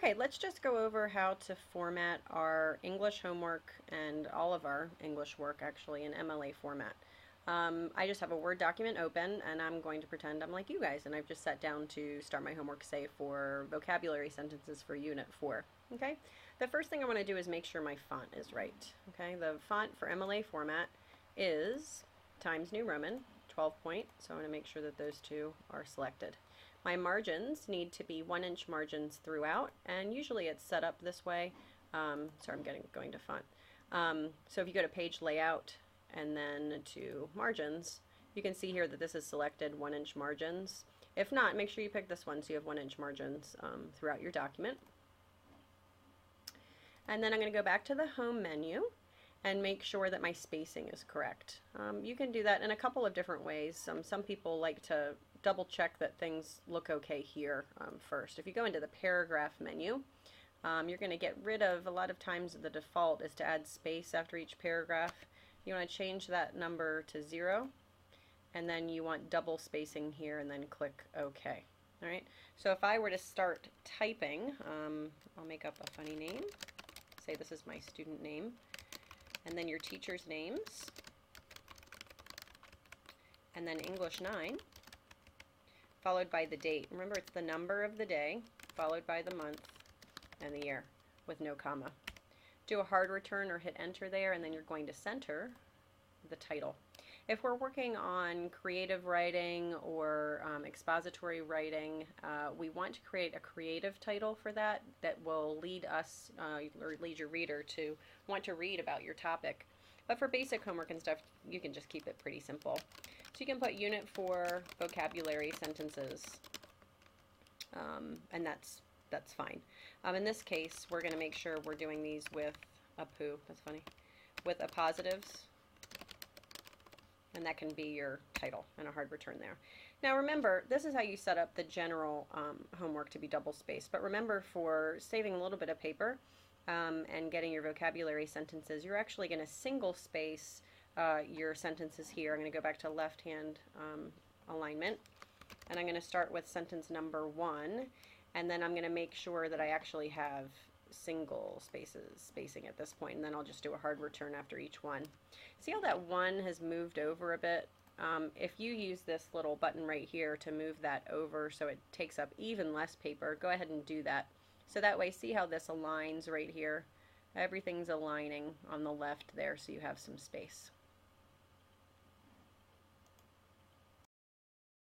Okay, let's just go over how to format our English homework and all of our English work actually in MLA format. I just have a Word document open and I'm going to pretend I'm like you guys, and I've just sat down to start my homework, say for vocabulary sentences for Unit 4. Okay, the first thing I want to do is make sure my font is right. Okay, the font for MLA format is Times New Roman 12 point, so I'm going to make sure that those two are selected. My margins need to be 1-inch margins throughout, and usually it's set up this way. Sorry, I'm going to font. So if you go to page layout and then to margins, you can see here that this is selected 1-inch margins. If not, make sure you pick this one so you have 1-inch margins throughout your document. And then I'm going to go back to the home menu and make sure that my spacing is correct. You can do that in a couple of different ways. Some people like to double check that things look okay here first. If you go into the paragraph menu, you're going to get rid of, a lot of times the default is to add space after each paragraph. You want to change that number to 0, and then you want double spacing here, and then click OK. Alright, so if I were to start typing, I'll make up a funny name. Say this is my student name, and then your teacher's names, and then English 9, followed by the date. Remember, it's the number of the day, followed by the month and the year, with no comma. Do a hard return or hit enter there, and then you're going to center the title. If we're working on creative writing or expository writing, we want to create a creative title for that will lead us, or lead your reader to want to read about your topic. But for basic homework and stuff, you can just keep it pretty simple. So you can put Unit 4 vocabulary sentences, and that's fine. In this case, we're going to make sure we're doing these with a poo, that's funny, with appositives, and that can be your title and a hard return there. Now remember, this is how you set up the general homework to be double spaced, but remember, for saving a little bit of paper and getting your vocabulary sentences, you're actually going to single space your sentences here. I'm going to go back to left hand alignment, and I'm going to start with sentence number 1, and then I'm going to make sure that I actually have single spacing at this point, and then I'll just do a hard return after each one. See how that 1 has moved over a bit? If you use this little button right here to move that over so it takes up even less paper, go ahead and do that. So that way, see how this aligns right here? Everything's aligning on the left there, so you have some space.